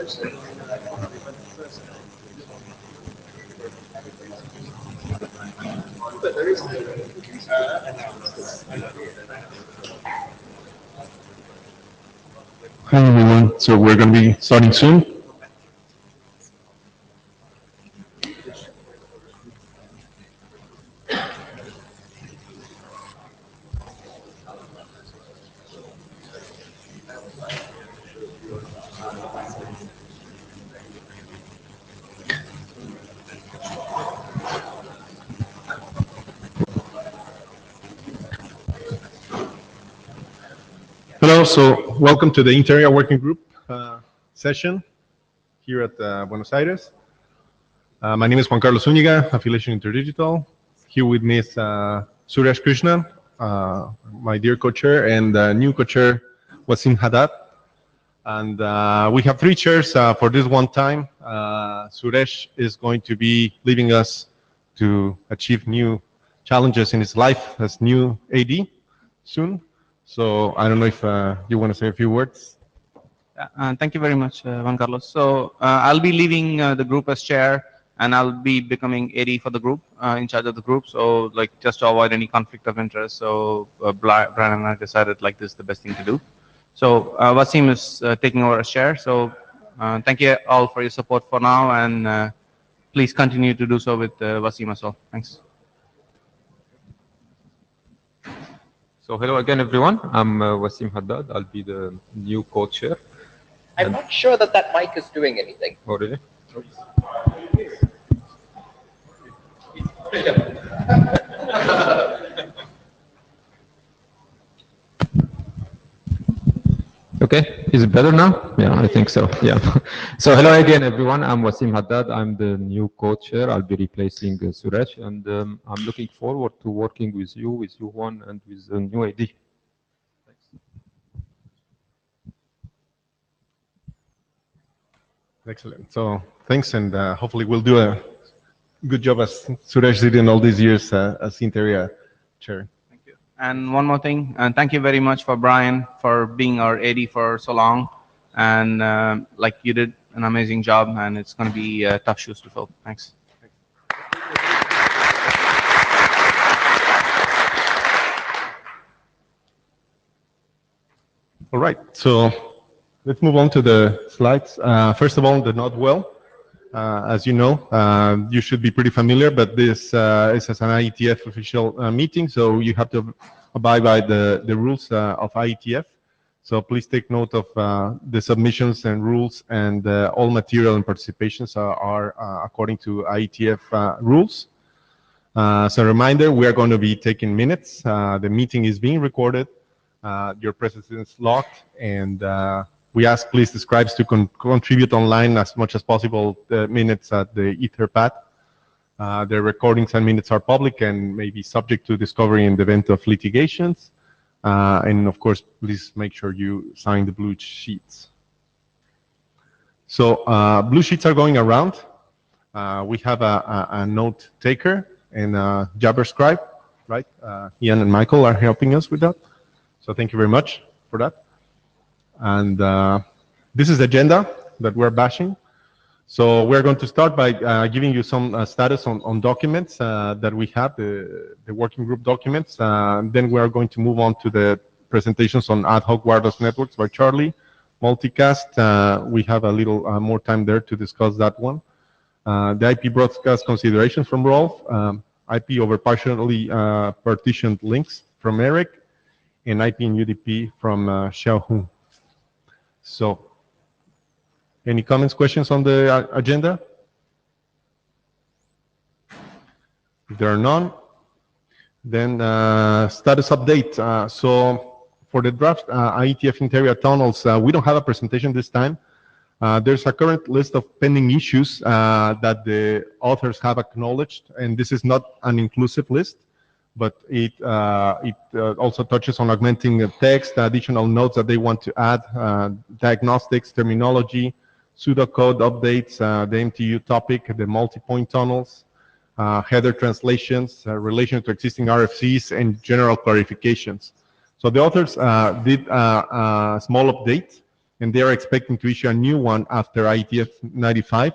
Hi everyone, so we're going to be starting soon. Hello, so welcome to the INTAREA Working Group session here at Buenos Aires. My name is Juan Carlos Zúñiga, affiliation Interdigital. Here with me is Suresh Krishnan, my dear co-chair, and new co-chair Wasim Haddad. And we have three chairs for this one time. Suresh is going to be leaving us to achieve new challenges in his life as new AD soon. So I don't know if you want to say a few words. Thank you very much, Juan Carlos. So I'll be leaving the group as chair, and I'll be becoming AD for the group, in charge of the group. So like just to avoid any conflict of interest. So Brian and I decided like this is the best thing to do. So Wasim is taking over as chair. So thank you all for your support for now, and please continue to do so with Wasim as well. Thanks. So hello again, everyone. I'm Wasim Haddad. I'll be the new co-chair. I'm not sure that that mic is doing anything. Oh, really? Okay, is it better now? Yeah, I think so. Yeah. So hello again, everyone. I'm Wasim Haddad. I'm the new co-chair. I'll be replacing Suresh, and I'm looking forward to working with you, Juan, and with the new AD. Excellent. So thanks, and hopefully we'll do a good job as Suresh did in all these years as INTAREA chair. Thank you. And one more thing, and thank you very much for Brian for being our AD for so long, and like you did an amazing job, and it's going to be tough shoes to fill. Thanks. All right, so let's move on to the slides. First of all, the not well. As you know, you should be pretty familiar, but this is an IETF official meeting, so you have to abide by the rules of IETF. So please take note of the submissions and rules, and all material and participations are according to IETF rules. As a reminder, we are going to be taking minutes. The meeting is being recorded. Your presence is logged, and we ask please the scribes to contribute online as much as possible the minutes at the Etherpad. The recordings and minutes are public and may be subject to discovery in the event of litigations. And of course, please make sure you sign the blue sheets. So blue sheets are going around. We have a note taker and a Jabber scribe, right? Ian and Michael are helping us with that. So thank you very much for that. And this is the agenda that we're bashing. So we're going to start by giving you some status on documents that we have, the working group documents. Then we are going to move on to the presentations on ad hoc wireless networks by Charlie. Multicast, we have a little more time there to discuss that one. The IP broadcast considerations from Rolf, IP over partially partitioned links from Eric, and IP and UDP from Xiaohu. So, any comments, questions on the agenda? If there are none, then status update. So, for the draft IETF interior tunnels, we don't have a presentation this time. There's a current list of pending issues that the authors have acknowledged, and this is not an inclusive list, but it also touches on augmenting the text, additional notes that they want to add, diagnostics, terminology, pseudocode updates, the MTU topic, the multi-point tunnels, header translations, relation to existing RFCs, and general clarifications. So the authors did a small update and they are expecting to issue a new one after IETF 95.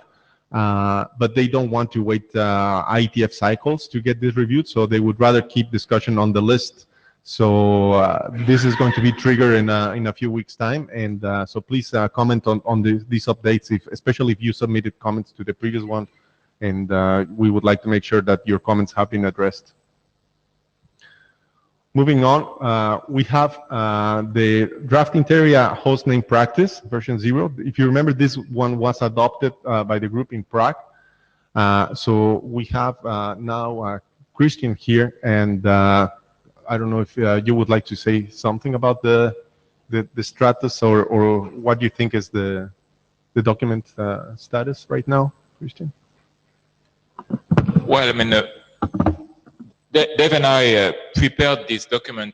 But they don't want to wait IETF cycles to get this reviewed, so they would rather keep discussion on the list. So this is going to be triggered in a few weeks' time, and so please comment on these updates, especially if you submitted comments to the previous one, and we would like to make sure that your comments have been addressed. Moving on, we have the draft INTAREA hostname practice, version 0. If you remember, this one was adopted by the group in Prague. So we have now Christian here, and I don't know if you would like to say something about the status or what you think is the document status right now, Christian? Well, I mean, Dave and I prepared this document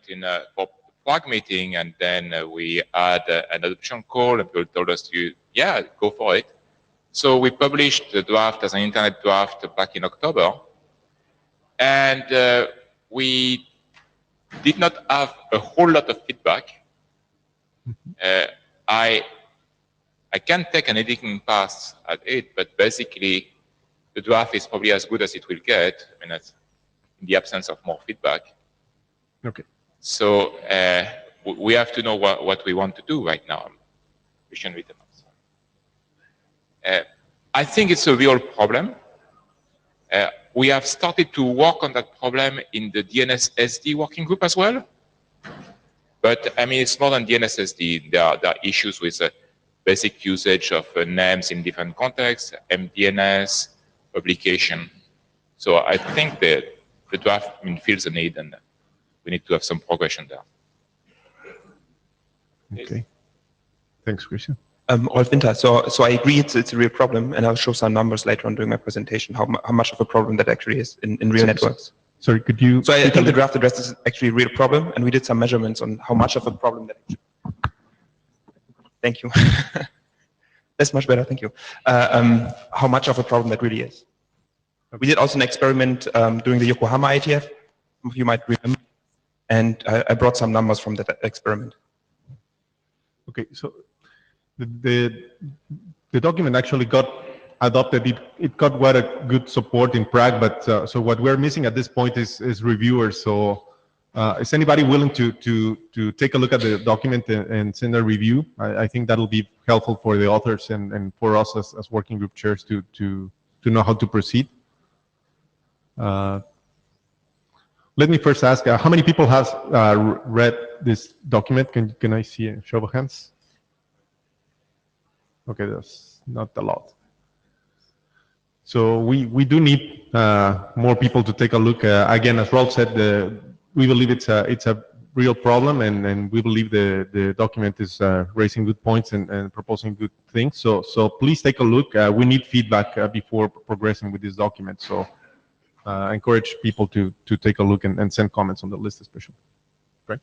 for the Prague meeting, and then we had an adoption call, and people told us to, yeah, go for it. So we published the draft as an internet draft back in October, and we did not have a whole lot of feedback. I can take an editing pass at it, but basically the draft is probably as good as it will get. I mean, that's in the absence of more feedback. Okay. So we have to know what we want to do right now. I think it's a real problem. We have started to work on that problem in the DNS-SD working group as well. But I mean, it's more than DNS-SD. There are issues with basic usage of names in different contexts, MDNS, publication. So I think that the draft feels a need, and we need to have some progression there. Okay. Thanks, Christian. Rolf Winter. So I agree it's a real problem, and I'll show some numbers later on during my presentation, how much of a problem that actually is in real networks. Sorry, could you... So I think the draft address is actually a real problem, and we did some measurements on how much of a problem that actually... Thank you. That's much better, thank you. How much of a problem that really is. We did also an experiment during the Yokohama IETF, some of you might remember, and I brought some numbers from that experiment. Okay, so the document actually got adopted. It got quite a good support in Prague, but so what we're missing at this point is reviewers. So is anybody willing to take a look at the document and send a review? I think that'll be helpful for the authors and for us as working group chairs to know how to proceed. Let me first ask, how many people have read this document? Can I see a show of hands? Okay, that's not a lot. So we do need more people to take a look. Again, as Rolf said, we believe it's a real problem, and we believe the document is raising good points and proposing good things. So please take a look. We need feedback before progressing with this document. So I encourage people to take a look and send comments on the list especially. Right?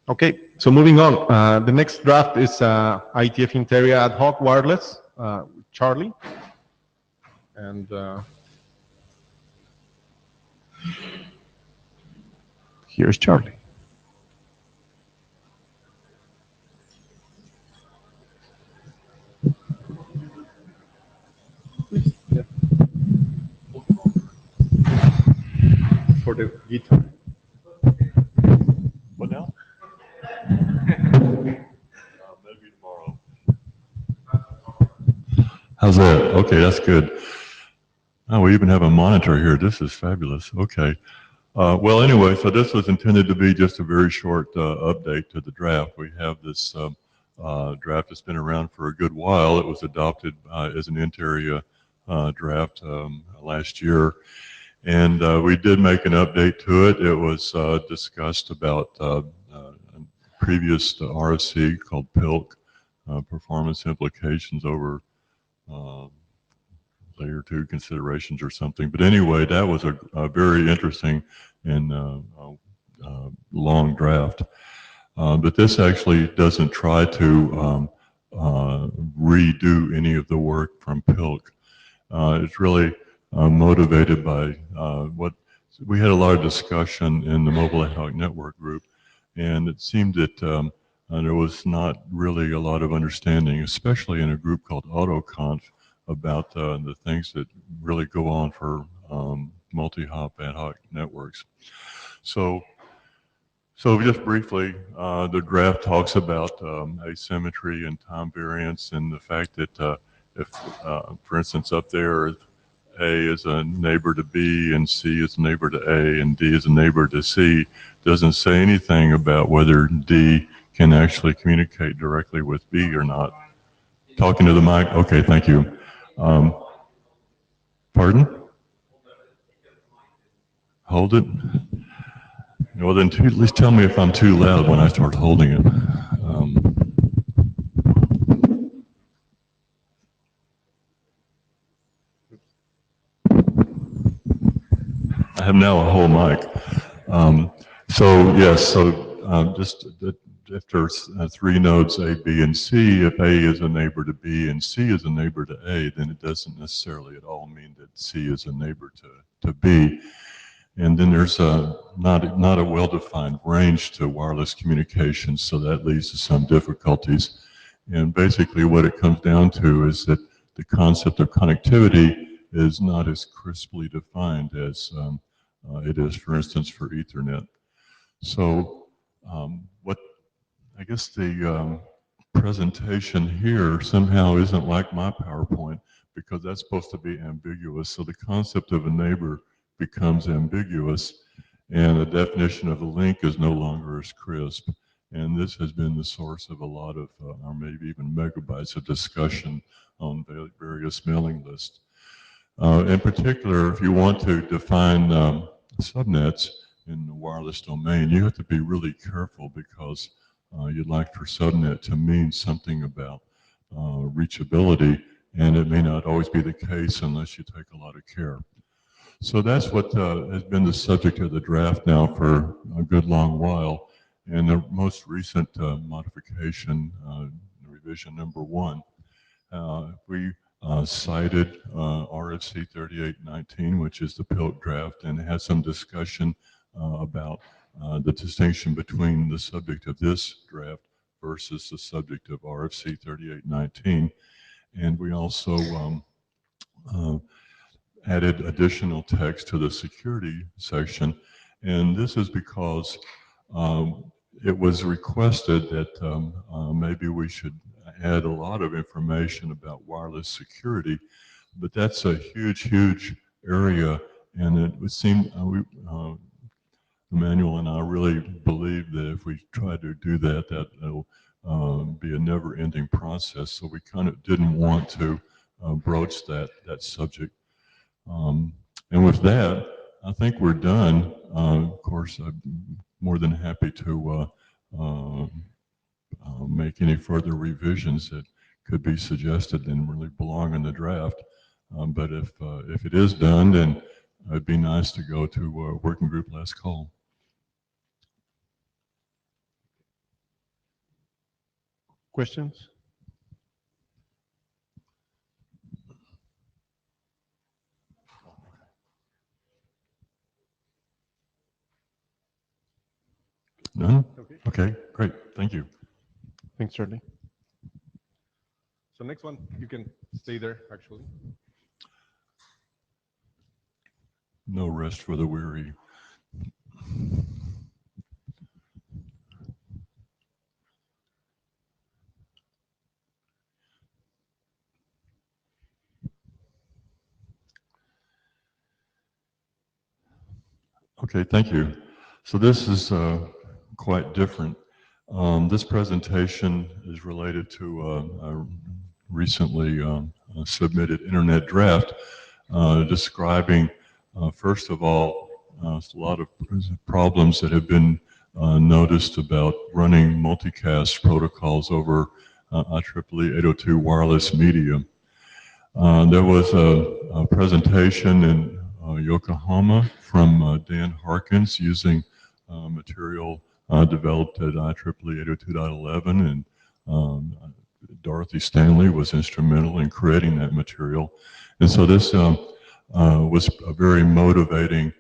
Okay, so moving on. The next draft is IETF INTAREA ad hoc wireless, Charlie. And here's Charlie. Yeah. For the guitar. What now? Maybe tomorrow. How's that? Okay, that's good. Oh, we even have a monitor here. This is fabulous. Okay. Well, anyway, so this was intended to be just a very short update to the draft. We have this draft that's been around for a good while. It was adopted as an INTAREA draft last year. And we did make an update to it. It was discussed about a previous RFC called PILC, performance implications over layer 2 considerations or something. But anyway, that was a very interesting and long draft. But this actually doesn't try to redo any of the work from PILC. It's really motivated by what we had a lot of discussion in the mobile ad hoc network group, and it seemed that there was not really a lot of understanding, especially in a group called AutoConf, about the things that really go on for multi-hop ad hoc networks. So just briefly, the graph talks about asymmetry and time variance, and the fact that if, for instance, up there, A is a neighbor to B and C is a neighbor to A and D is a neighbor to C, doesn't say anything about whether D can actually communicate directly with B or not. Talking to the mic? Okay, thank you. Pardon? Hold it? Well, then at least tell me if I'm too loud when I start holding it. I have now a whole mic. So yes, just after three nodes A, B, and C, if A is a neighbor to B and C is a neighbor to A, then it doesn't necessarily at all mean that C is a neighbor to B. And then there's not a well-defined range to wireless communication, so that leads to some difficulties. And basically what it comes down to is that the concept of connectivity is not as crisply defined as it is, for instance, for Ethernet. So what I guess the presentation here somehow isn't like my PowerPoint, because that's supposed to be ambiguous. So the concept of a neighbor becomes ambiguous, and the definition of a link is no longer as crisp. And this has been the source of a lot of, or maybe even megabytes of discussion on various mailing lists. In particular, if you want to define subnets in the wireless domain, you have to be really careful, because you'd like for subnet to mean something about reachability, and it may not always be the case unless you take a lot of care. So that's what has been the subject of the draft now for a good long while. And the most recent modification, revision number 1, we cited RFC 3819, which is the PILT draft, and had some discussion about the distinction between the subject of this draft versus the subject of RFC 3819. And we also added additional text to the security section. And this is because it was requested that maybe we should add a lot of information about wireless security, but that's a huge, huge area, and it would seem, Emmanuel and I really believe that if we try to do that, that'll be a never-ending process, so we kind of didn't want to broach that subject. And with that, I think we're done. Of course, I'm more than happy to make any further revisions that could be suggested and really belong in the draft. But if it is done, then it'd be nice to go to working group last call. Questions? None? Okay, great. Thank you. Thanks, Charlie. So next one, you can stay there, actually. No rest for the weary. Okay, thank you. So this is quite different. This presentation is related to a recently submitted internet draft describing, first of all, a lot of problems that have been noticed about running multicast protocols over IEEE 802 wireless medium. There was a presentation in Yokohama from Dan Harkins using material developed at IEEE 802.11, and Dorothy Stanley was instrumental in creating that material. And so this was a very motivating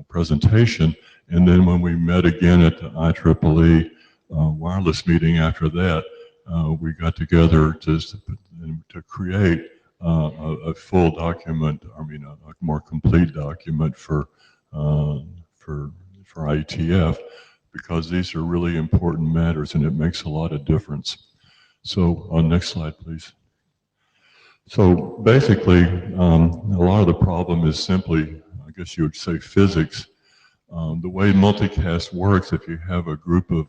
presentation. And then when we met again at the IEEE wireless meeting after that, we got together to create a full document, I mean, a more complete document for IETF, because these are really important matters and it makes a lot of difference. So, next slide, please. So basically, a lot of the problem is simply, I guess you would say, physics. The way multicast works, if you have a group of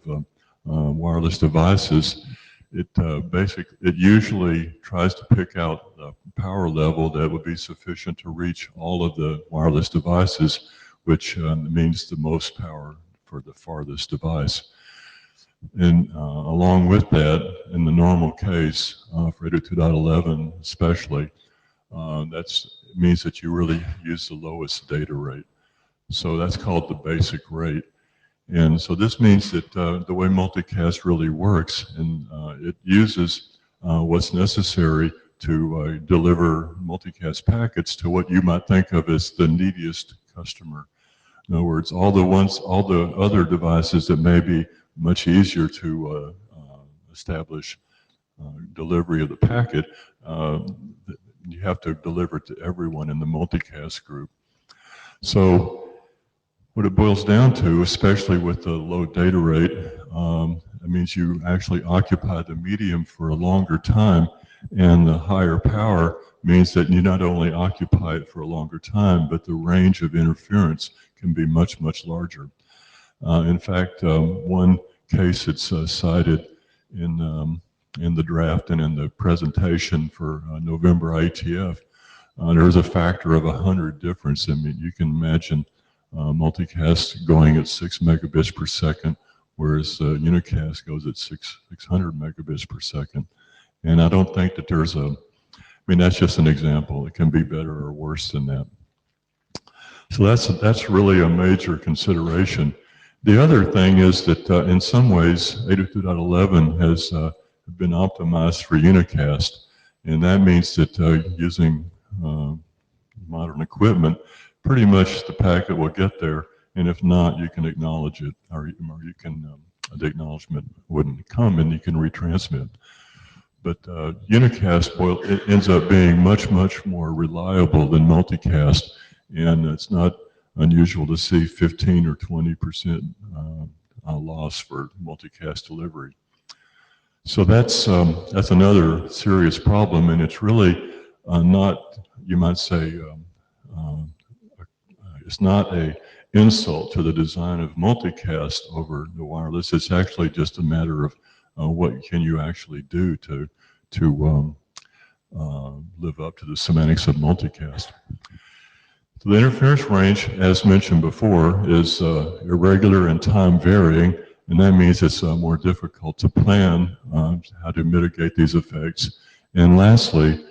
wireless devices, it usually tries to pick out the power level that would be sufficient to reach all of the wireless devices, which means the most power for the farthest device. And along with that, in the normal case, for 802.11 especially, that means that you really use the lowest data rate. So that's called the basic rate. And so this means that the way multicast really works, and it uses what's necessary to deliver multicast packets to what you might think of as the neediest customer. In other words, all the other devices that may be much easier to establish delivery of the packet, you have to deliver it to everyone in the multicast group. So what it boils down to, especially with the low data rate, it means you actually occupy the medium for a longer time, and the higher power means that you not only occupy it for a longer time, but the range of interference can be much, much larger. In fact, one case that's cited in the draft and in the presentation for November IETF, there's a factor of 100 difference. I mean, you can imagine multicast going at 6 megabits per second, whereas unicast goes at 600 megabits per second. And I don't think that there's I mean, that's just an example. It can be better or worse than that. So that's really a major consideration. The other thing is that in some ways, 802.11 has been optimized for unicast, and that means that using modern equipment, pretty much the packet will get there, and if not, you can acknowledge it, or you can, the acknowledgement wouldn't come, and you can retransmit. But unicast, well, it ends up being much, much more reliable than multicast, and it's not unusual to see 15 or 20% loss for multicast delivery. So that's another serious problem, and it's really not, you might say, it's not an insult to the design of multicast over the wireless. It's actually just a matter of what can you actually do to live up to the semantics of multicast. So the interference range, as mentioned before, is irregular and time varying, and that means it's more difficult to plan how to mitigate these effects. And lastly,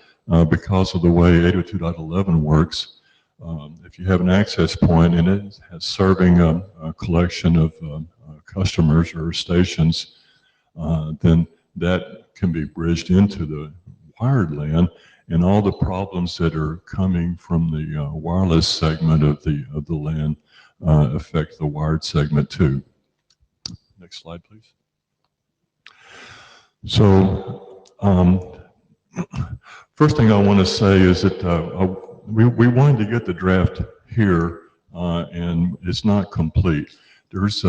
because of the way 802.11 works, if you have an access point and it has serving a collection of customers or stations, then that can be bridged into the wired LAN, and all the problems that are coming from the wireless segment of the LAN affect the wired segment too. Next slide, please. So, first thing I want to say is that we wanted to get the draft here, and it's not complete. There's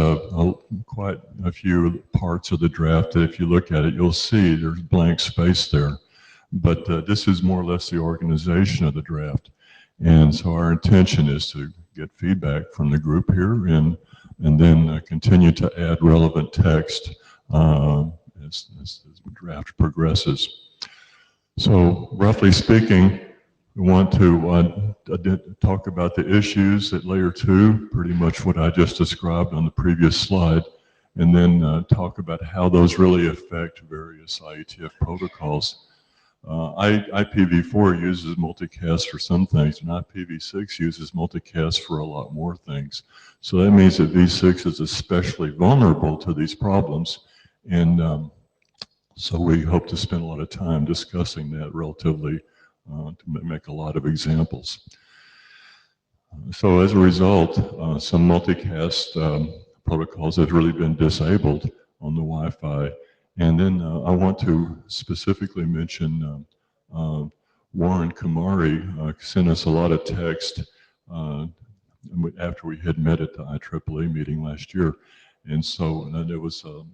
quite a few parts of the draft that if you look at it, you'll see there's blank space there. But this is more or less the organization of the draft. And so our intention is to get feedback from the group here and then continue to add relevant text as the draft progresses. So roughly speaking, we want to talk about the issues at layer 2, pretty much what I just described on the previous slide, and then talk about how those really affect various IETF protocols. IPv4 uses multicast for some things, and IPv6 uses multicast for a lot more things. So that means that V6 is especially vulnerable to these problems, and so we hope to spend a lot of time discussing that relatively to make a lot of examples. So as a result, some multicast protocols have really been disabled on the Wi-Fi. And then I want to specifically mention Warren Kamari sent us a lot of text after we had met at the IEEE meeting last year. And so there was a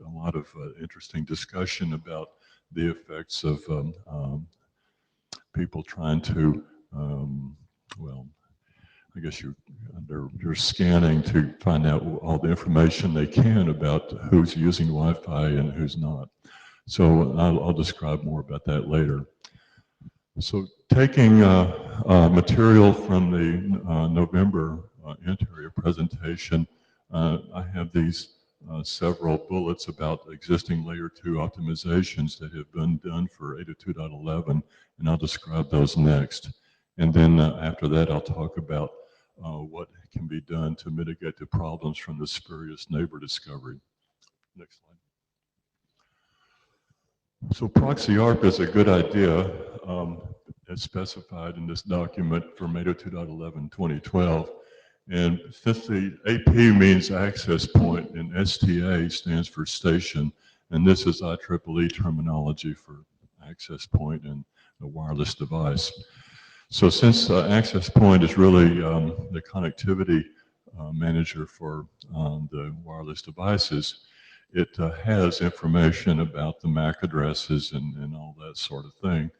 lot of interesting discussion about the effects of people trying to, well, I guess they're scanning to find out all the information they can about who's using Wi-Fi and who's not. So I'll describe more about that later. So taking material from the November INTAREA presentation, I have these several bullets about existing layer 2 optimizations that have been done for 802.11, and I'll describe those next. And then after that, I'll talk about what can be done to mitigate the problems from the spurious neighbor discovery. Next slide. So proxy ARP is a good idea. It's specified in this document from 802.11 2012. And since the AP means access point and STA stands for station, and this is IEEE terminology for access point and a wireless device. So since access point is really the connectivity manager for the wireless devices, it has information about the MAC addresses and all that sort of thing.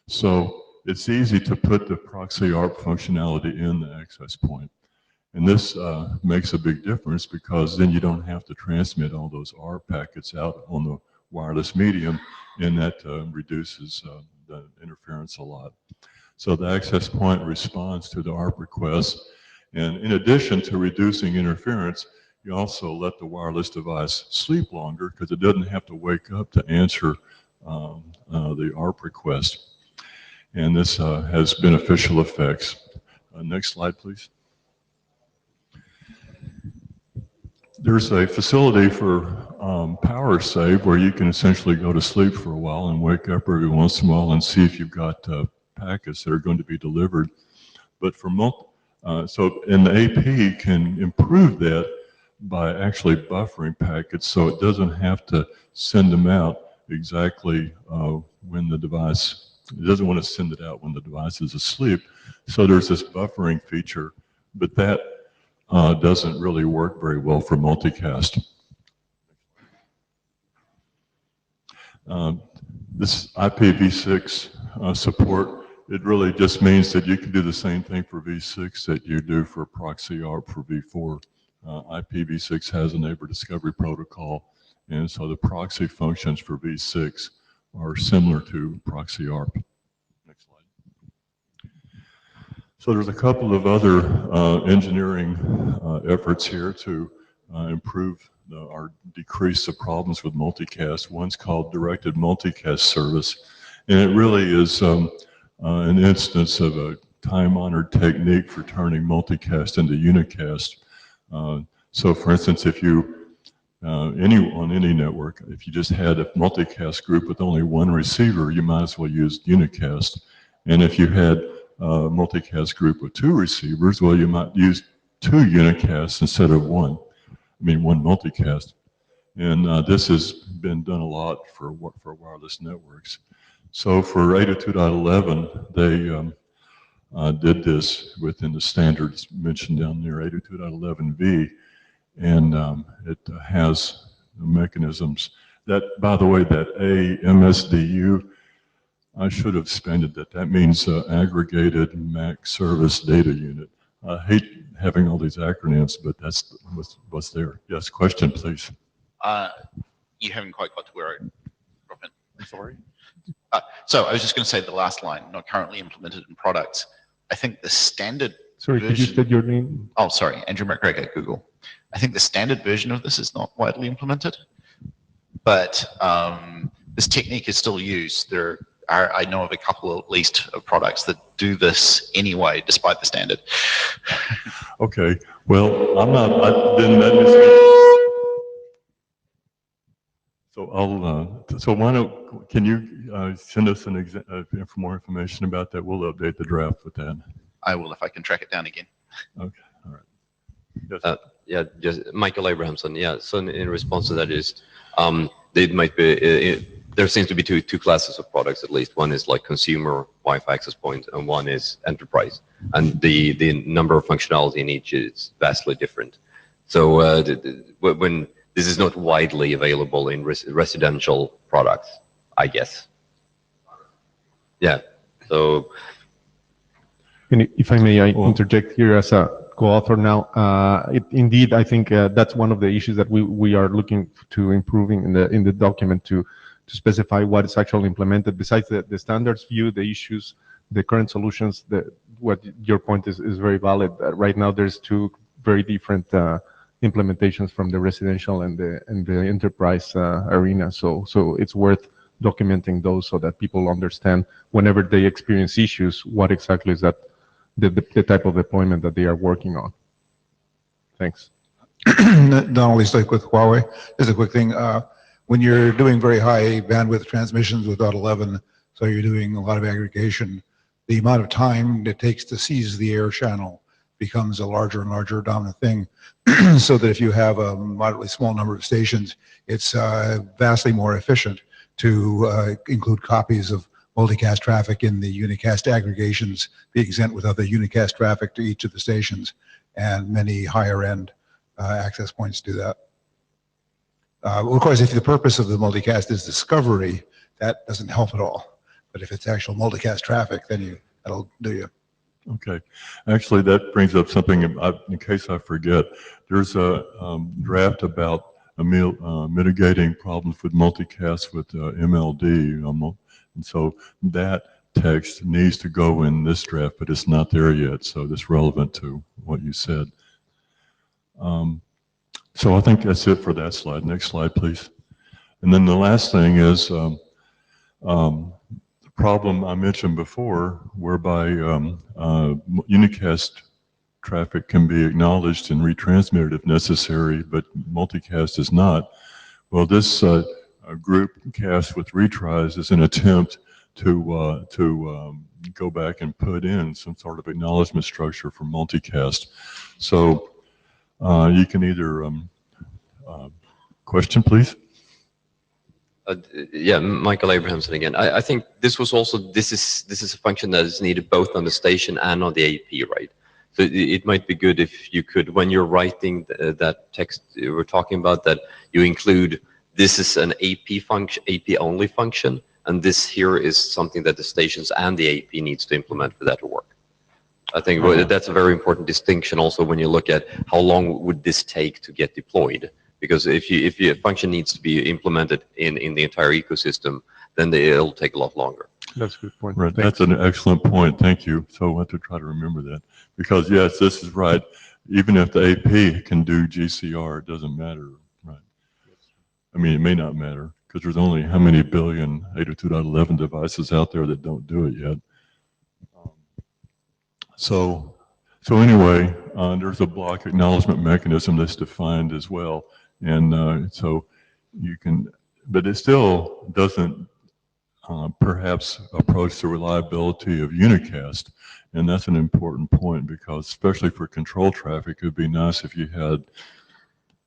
So it's easy to put the proxy ARP functionality in the access point. And this makes a big difference because then you don't have to transmit all those ARP packets out on the wireless medium, and that reduces the interference a lot. So the access point responds to the ARP request, and in addition to reducing interference, you also let the wireless device sleep longer because it doesn't have to wake up to answer the ARP request. And this has beneficial effects. Next slide, please. There's a facility for power save where you can essentially go to sleep for a while and wake up every once in a while and see if you've got packets that are going to be delivered. But for and the AP can improve that by actually buffering packets so it doesn't have to send them out exactly when the device, it doesn't want to send it out when the device is asleep. So there's this buffering feature, but that doesn't really work very well for multicast. This IPv6 support, it really just means that you can do the same thing for v6 that you do for proxy ARP for v4. IPv6 has a neighbor discovery protocol, and so the proxy functions for v6 are similar to proxy ARP. Next slide. So there's a couple of other engineering efforts here to improve or decrease the problems with multicast. One's called directed multicast service, and it really is an instance of a time-honored technique for turning multicast into unicast. So for instance, if you, on any network, if you just had a multicast group with only one receiver, you might as well use unicast. And if you had a multicast group with two receivers, well, you might use two unicasts instead of one. I mean, one multicast. And this has been done a lot for wireless networks. So for 802.11, they did this within the standards mentioned down there, 802.11v, and it has mechanisms that, by the way, that AMSDU, I should have expanded that. That means Aggregated MAC Service Data Unit. I hate having all these acronyms, but that's what's there. Yes, question, please. You haven't quite got to where I drop in. I'm sorry? So I was just going to say the last line, not currently implemented in products. I think the standard Sorry, version, could you state your name? Oh, sorry, Andrew McGregor at Google. I think the standard version of this is not widely implemented, but this technique is still used. There are, I know of a couple at least of products that do this anyway, despite the standard. Okay, well, I'm not, then that is, so I'll, so why don't, can you send us more information about that? We'll update the draft with that. I will if I can track it down again. Okay, all right. Yes. Yeah, just Michael Abrahamson. Yeah, so in response to that is, it might be, there seems to be two classes of products at least. One is like consumer Wi-Fi access point, and one is enterprise. And the number of functionality in each is vastly different. So when this is not widely available in residential products, I guess. Yeah. So. And if I may, I interject here as a co-author now. Indeed, I think that's one of the issues that we are looking to improving in the document to specify what is actually implemented. Besides the standards view, the issues, the current solutions, what your point is very valid. Right now, there's two very different implementations from the residential and the enterprise arena. So it's worth documenting those so that people understand whenever they experience issues, what exactly is that the type of deployment that they are working on. Thanks. Donnelly Stick with Huawei. Just a quick thing. When you're doing very high bandwidth transmissions with .11, so you're doing a lot of aggregation, the amount of time it takes to seize the air channel becomes a larger and larger dominant thing. So that if you have a moderately small number of stations, it's vastly more efficient to include copies of multicast traffic in the unicast aggregations being sent with other unicast traffic to each of the stations, and many higher end access points do that. Well, of course, if the purpose of the multicast is discovery, that doesn't help at all. But if it's actual multicast traffic, then that'll do you. Okay. Actually, that brings up something, in case I forget. There's a draft about mitigating problems with multicast with MLD. And so that text needs to go in this draft, but it's not there yet. So that's relevant to what you said. So I think that's it for that slide. Next slide, please. And then the last thing is the problem I mentioned before, whereby unicast traffic can be acknowledged and retransmitted if necessary, but multicast is not. Well, this group cast with retries is an attempt to go back and put in some sort of acknowledgement structure for multicast. So you can either question, please. Yeah, Michael Abrahamson again. I think this was also this is a function that is needed both on the station and on the AP, right? So it might be good if you could, when you're writing that text we're talking about, that you include this is an AP function, AP only function, and this here is something that the stations and the AP needs to implement for that to work. I think that's a very important distinction also when you look at how long would this take to get deployed. Because if your function needs to be implemented in the entire ecosystem, then it'll take a lot longer. That's a good point. Right, that's an excellent point. Thank you. So I want to try to remember that. Because yes, this is right. Even if the AP can do GCR, it doesn't matter, right? I mean, it may not matter because there's only how many billion 802.11 devices out there that don't do it yet. So anyway, there's a block acknowledgement mechanism that's defined as well. And so you can, but it still doesn't perhaps approach the reliability of unicast. And that's an important point because especially for control traffic, it would be nice if you had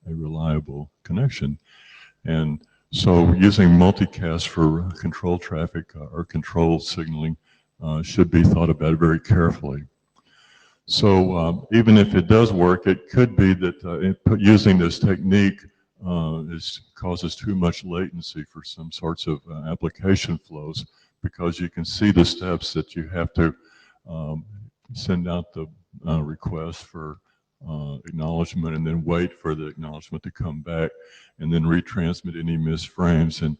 a reliable connection. And so using multicast for control traffic or control signaling should be thought about very carefully. So even if it does work, it could be that using this technique causes too much latency for some sorts of application flows because you can see the steps that you have to send out the request for acknowledgement and then wait for the acknowledgement to come back and then retransmit any missed frames and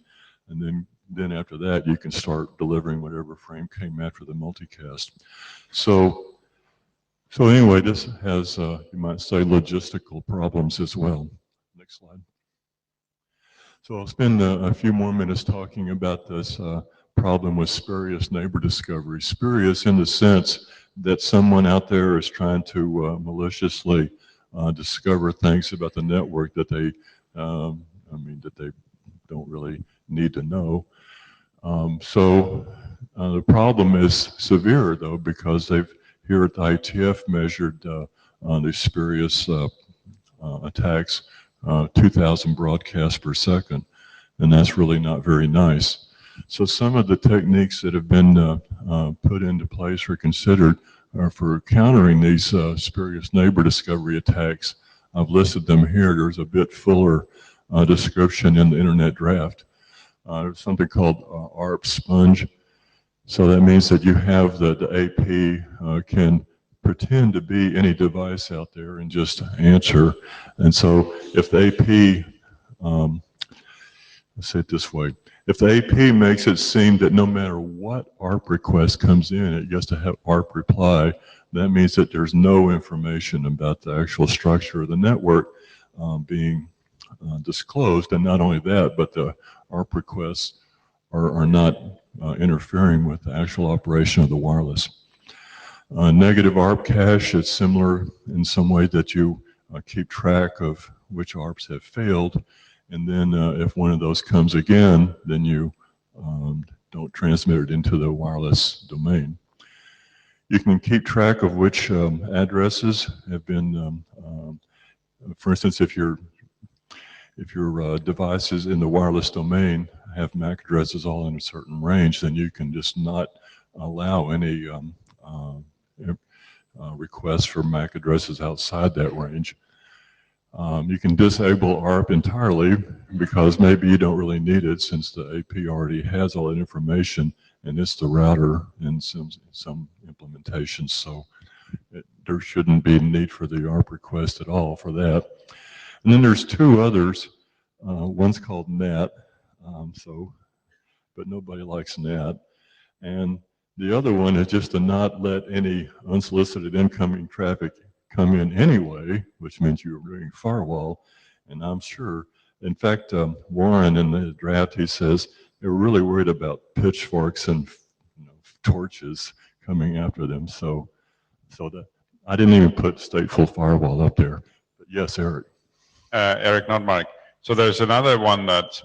then after that you can start delivering whatever frame came after the multicast. So anyway, this has, you might say, logistical problems as well. Next slide. So I'll spend a few more minutes talking about this problem with spurious neighbor discovery. Spurious in the sense that someone out there is trying to maliciously discover things about the network that they, that they don't really need to know. So the problem is severe though, because they've here at the IETF measured these spurious attacks, 2,000 broadcasts per second, and that's really not very nice. So some of the techniques that have been put into place or considered are for countering these spurious neighbor discovery attacks. I've listed them here. There's a bit fuller description in the internet draft. There's something called ARP sponge. So that means that you have the AP can pretend to be any device out there and just answer. And so if the AP, let's say it this way, if the AP makes it seem that no matter what ARP request comes in, it gets to have ARP reply, that means that there's no information about the actual structure of the network being disclosed. And not only that, but the ARP requests are not interfering with the actual operation of the wireless. Negative ARP cache is similar in some way that you keep track of which ARPs have failed, and then if one of those comes again, then you don't transmit it into the wireless domain. You can keep track of which addresses have been, for instance, if your devices in the wireless domain have MAC addresses all in a certain range, then you can just not allow any requests for MAC addresses outside that range. You can disable ARP entirely because maybe you don't really need it since the AP already has all that information and it's the router in some implementations. So there shouldn't be need for the ARP request at all for that. And then there's two others. One's called NAT, but nobody likes NAT. And the other one is just to not let any unsolicited incoming traffic come in anyway, which means you're doing firewall. And I'm sure, in fact, Warren in the draft, he says they're really worried about pitchforks and torches coming after them. So that I didn't even put stateful firewall up there. But yes, Eric. Eric Nordmark. So there's another one that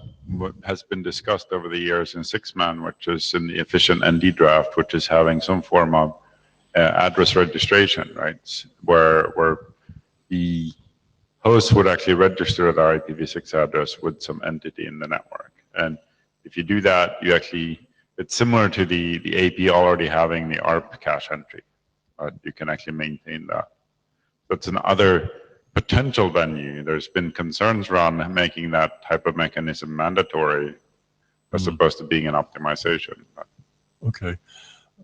has been discussed over the years in 6-man, which is in the efficient ND draft, which is having some form of address registration, right? Where the host would actually register their IPv6 address with some entity in the network. And if you do that, you actually, it's similar to the AP already having the ARP cache entry. You can actually maintain that. That's another potential venue. There's been concerns around making that type of mechanism mandatory as opposed to being an optimization. Okay.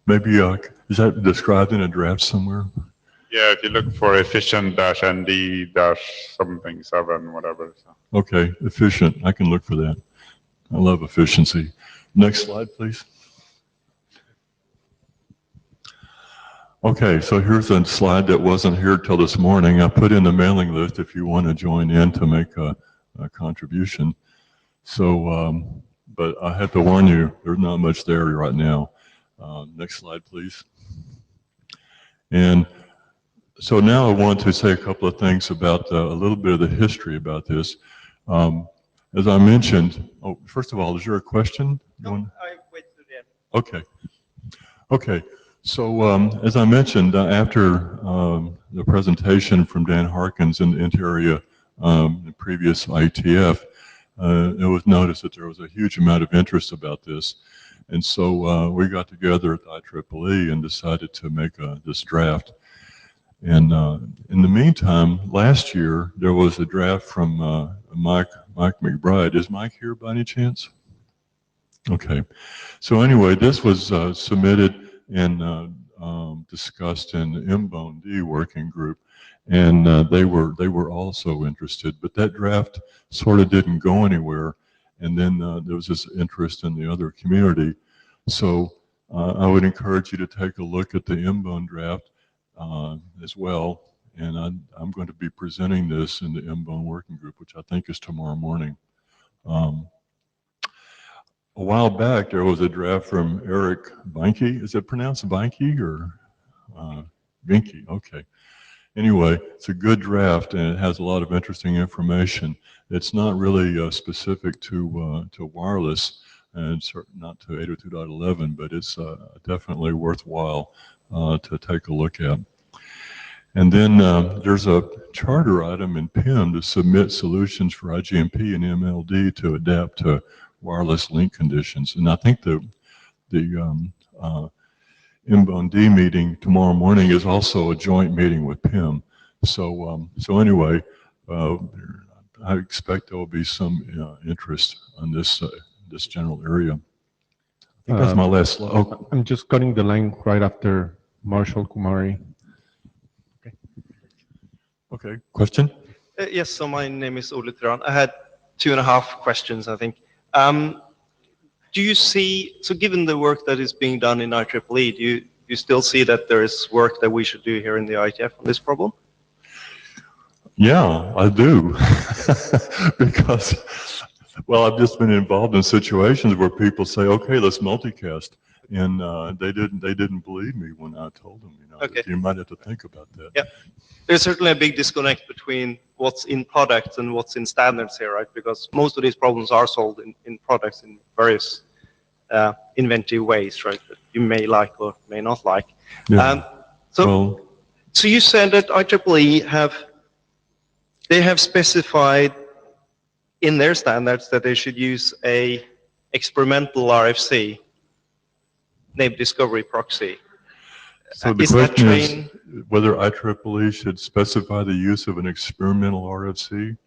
Maybe, is that described in a draft somewhere? Yeah, if you look for efficient-ND-something 7, whatever. So. Okay, efficient. I can look for that. I love efficiency. Next slide, please. Okay, so here's a slide that wasn't here till this morning. I put in the mailing list if you want to join in to make a contribution. So, but I have to warn you, there's not much there right now. Next slide, please. And so now I want to say a couple of things about a little bit of the history about this. As I mentioned, first of all, is there a question? No, I wait till the end. Okay. Okay. So as I mentioned, after the presentation from Dan Harkins in INTAREA, the previous IETF, it was noticed that there was a huge amount of interest about this. And so we got together at the IEEE and decided to make this draft. And in the meantime, last year, there was a draft from Mike McBride. Is Mike here by any chance? Okay. So anyway, this was submitted and discussed in the MBOND working group, and they were also interested. But that draft sort of didn't go anywhere, and then there was this interest in the other community. So I would encourage you to take a look at the MBOND draft as well, and I'm going to be presenting this in the MBOND working group, which I think is tomorrow morning. A while back, there was a draft from Eric Vinke. Is it pronounced Vinke or Vinke? Okay. Anyway, it's a good draft, and it has a lot of interesting information. It's not really specific to wireless, and not to 802.11, but it's definitely worthwhile to take a look at. And then there's a charter item in PIM to submit solutions for IGMP and MLD to adapt to wireless link conditions. And I think the MBOND meeting tomorrow morning is also a joint meeting with PIM. So anyway, I expect there will be some interest on this this general area. I think that's my last slide. Oh. I'm just cutting the line right after Marshall Kumari. Okay, question? Yes, so my name is Ole Tran. I had 2.5 questions, I think. Do you see, so given the work that is being done in IEEE, do you still see that there is work that we should do here in the IETF on this problem? Yeah, I do. Because, well, I've just been involved in situations where people say, okay, let's multicast. And they didn't believe me when I told them, you know, Okay. you might have to think about that. Yeah. There's certainly a big disconnect between what's in products and what's in standards here, right? Because most of these problems are solved in products in various inventive ways, right? That you may like or may not like. Yeah. So you said that IEEE have specified in their standards that they should use a experimental RFC, named discovery proxy. So the question is whether IEEE should specify the use of an experimental RFC?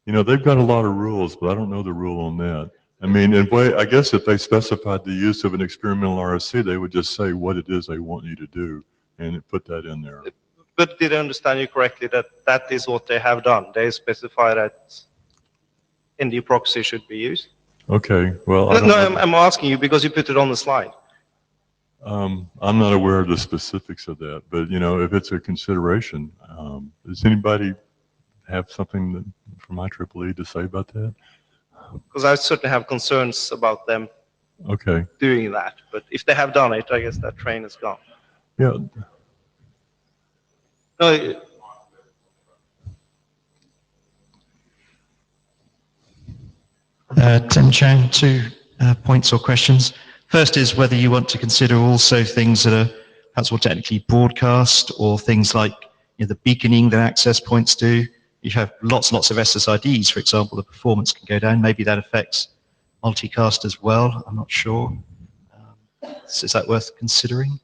You know, they've got a lot of rules, but I don't know the rule on that. I mean, I guess if they specified the use of an experimental RFC, they would just say what it is they want you to do and put that in there. But did I understand you correctly that that is what they have done? They specify that ND proxy should be used? Okay, well, I don't No, know. I'm asking you because you put it on the slide. I'm not aware of the specifics of that, but you know, if it's a consideration, does anybody have something from IEEE to say about that? Because I certainly have concerns about them doing that. But if they have done it, I guess that train is gone. Yeah. No, Tim Chang, 2 points or questions. First is whether you want to consider also things that are perhaps more technically broadcast, or things like the beaconing that access points do. You have lots and lots of SSIDs, for example, the performance can go down. Maybe that affects multicast as well. I'm not sure. So is that worth considering?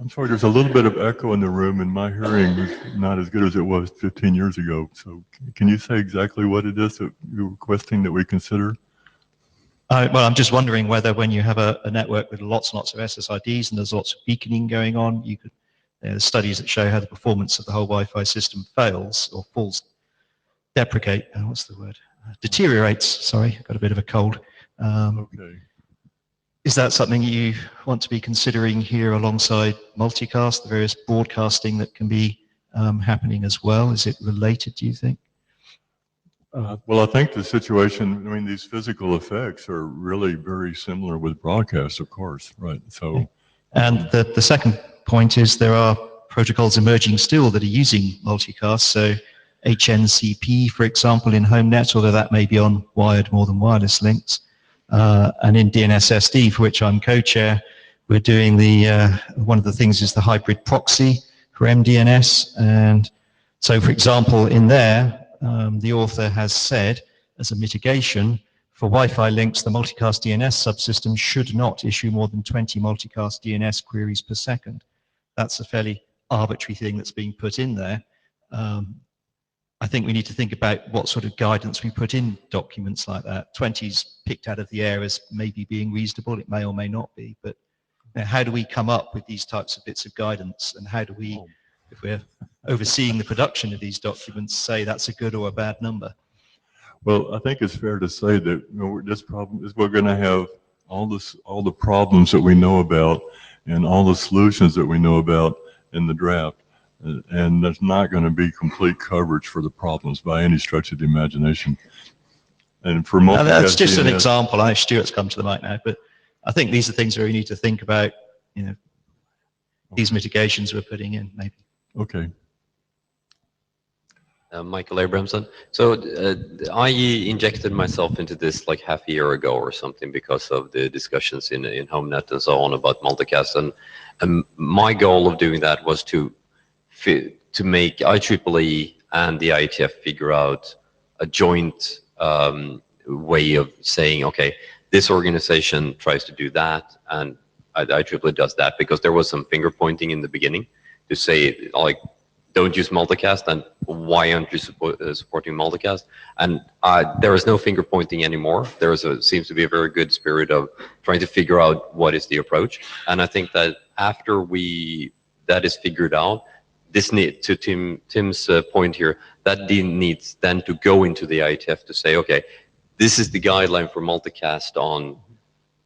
I'm sorry, there's a little bit of echo in the room and my hearing is not as good as it was 15 years ago. So can you say exactly what it is that you're requesting that we consider? Well, I'm just wondering whether when you have a network with lots and lots of SSIDs and there's lots of beaconing going on, you could, there's studies that show how the performance of the whole Wi-Fi system fails or deteriorates, sorry, I've got a bit of a cold. Is that something you want to be considering here alongside multicast, the various broadcasting that can be happening as well? Is it related, do you think? Well, I think the situation, I mean, these physical effects are really very similar with broadcasts, of course, right? So, and the second point is there are protocols emerging still that are using multicast. So HNCP, for example, in HomeNet, although that may be on wired more than wireless links. And in DNSSD, for which I'm co-chair, we're doing one of the things is the hybrid proxy for MDNS. And so, for example, in there, the author has said, as a mitigation, for Wi-Fi links, the multicast DNS subsystem should not issue more than 20 multicast DNS queries per second. That's a fairly arbitrary thing that's being put in there. I think we need to think about what sort of guidance we put in documents like that. 20's picked out of the air as maybe being reasonable. It may or may not be, but how do we come up with these types of bits of guidance, and how do we, if we're overseeing the production of these documents, say that's a good or a bad number? well, I think it's fair to say that this problem is we're going to have all the problems that we know about and all the solutions that we know about in the draft. And there's not going to be complete coverage for the problems by any stretch of the imagination. And for multicast that's just DNS, an example. I know Stuart's come to the mic now, but I think these are things where we need to think about, these mitigations we're putting in, maybe. Okay. Michael Abramson. So I injected myself into this like half a year ago or something because of the discussions in HomeNet and so on about multicast. And my goal of doing that was to make IEEE and the IETF figure out a joint way of saying, okay, this organization tries to do that and IEEE does that, because there was some finger pointing in the beginning to say, like, don't use multicast, and why aren't you supporting multicast? And there is no finger pointing anymore. There is seems to be a very good spirit of trying to figure out what is the approach. And I think that after that is figured out, this need to Tim's point here, that needs then to go into the IETF to say, okay, this is the guideline for multicast on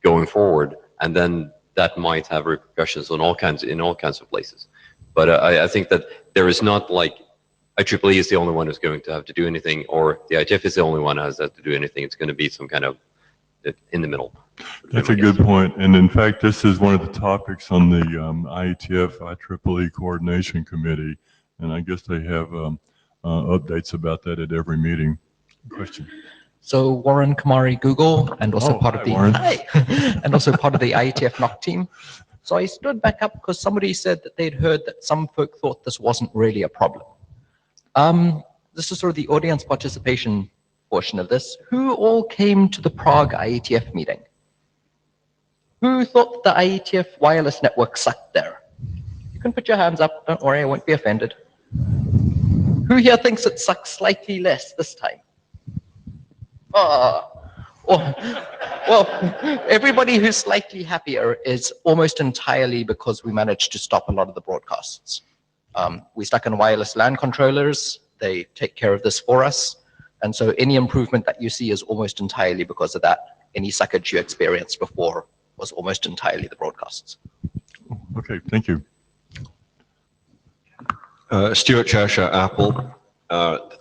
going forward, and then that might have repercussions on in all kinds of places. But I think that there is not like IEEE is the only one who's going to have to do anything, or the IETF is the only one who has to do anything. It's going to be some kind of in the middle. That's a good point. And in fact, this is one of the topics on the IETF IEEE Coordination Committee. And I guess they have updates about that at every meeting. Question. So Warren Kamari, Google, and also part of the and also part of the IETF NOC team. So I stood back up because somebody said that they'd heard that some folk thought this wasn't really a problem. This is sort of the audience participation portion of this. Who all came to the Prague IETF meeting? Who thought the IETF wireless network sucked there? You can put your hands up, don't worry, I won't be offended. Who here thinks it sucks slightly less this time? Well, everybody who's slightly happier is almost entirely because we managed to stop a lot of the broadcasts. We stuck in wireless LAN controllers. They take care of this for us. And so any improvement that you see is almost entirely because of that. Any suckage you experienced before was almost entirely the broadcasts. Okay, thank you. Stuart Cheshire, Apple.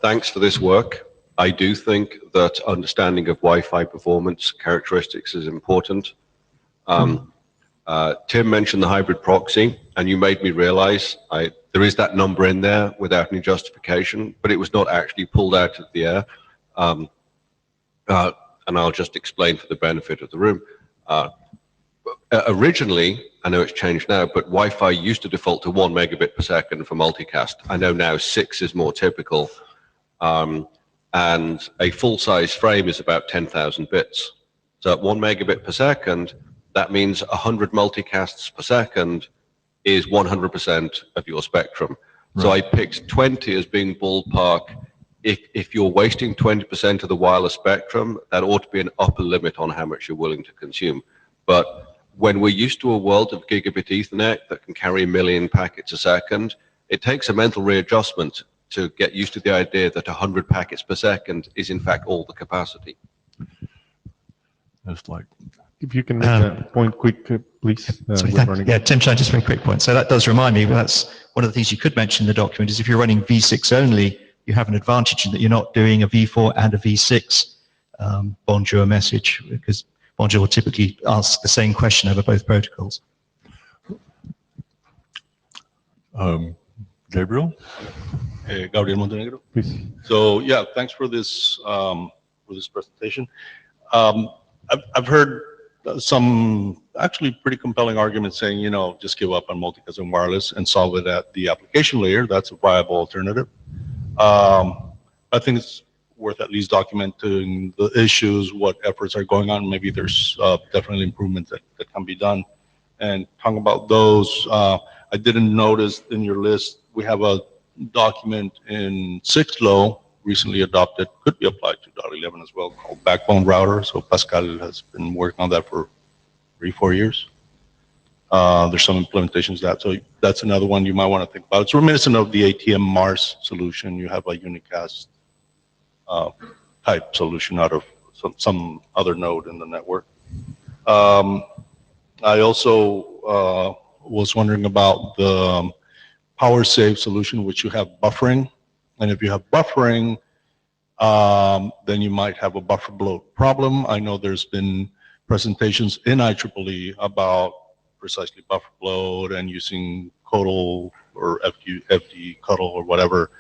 Thanks for this work. I do think that understanding of Wi-Fi performance characteristics is important. Tim mentioned the hybrid proxy, and you made me realize there is that number in there without any justification, but it was not actually pulled out of the air. And I'll just explain for the benefit of the room. Originally, I know it's changed now, but Wi-Fi used to default to 1 megabit per second for multicast. I know now 6 is more typical. And a full-size frame is about 10,000 bits. So at 1 megabit per second, that means 100 multicasts per second is 100% of your spectrum. Right. So I picked 20 as being ballpark. If you're wasting 20% of the wireless spectrum, that ought to be an upper limit on how much you're willing to consume. But when we're used to a world of gigabit Ethernet that can carry 1 million packets a second, it takes a mental readjustment to get used to the idea that 100 packets per second is in fact all the capacity. That's like, if you can make that point quick, please. Yeah, Tim, just a very quick point. So that does remind me, that's one of the things you could mention in the document is if you're running V6 only, you have an advantage in that you're not doing a V4 and a V6 bonjour message, because bonjour will typically ask the same question over both protocols. Gabriel? Gabriel Montenegro. Please. So yeah, thanks for this presentation. I've heard some actually pretty compelling arguments saying, you know, just give up on multicast and wireless and solve it at the application layer. That's a viable alternative. I think it's worth at least documenting the issues, what efforts are going on. Maybe there's definitely improvements that can be done. And talking about those, I didn't notice in your list, we have a document in 6.low recently adopted, could be applied to .11 as well, called Backbone Router. So Pascal has been working on that for 3-4 years. There's some implementations of that. So that's another one you might want to think about. It's reminiscent of the ATM Mars solution. You have a unicast type solution out of some other node in the network. I also was wondering about the power save solution, which you have buffering. And if you have buffering, then you might have a buffer bloat problem. I know there's been presentations in IEEE about precisely buffer bloat and using CODL or FD CODL or whatever.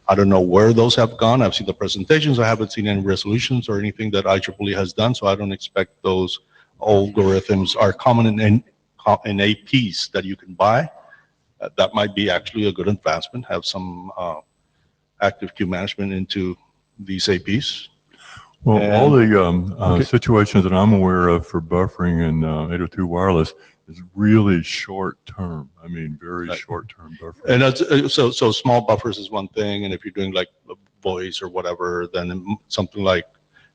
I don't know where those have gone. I've seen the presentations. I haven't seen any resolutions or anything that IEEE has done, so I don't expect those algorithms are common in APs that you can buy. That might be actually a good advancement, have some active queue management into these APs. Well, And- all the Okay. situations that I'm aware of for buffering in 802 wireless is really short term. I mean, very short term buffering. And that's, so small buffers is one thing, and if you're doing like voice or whatever, then something like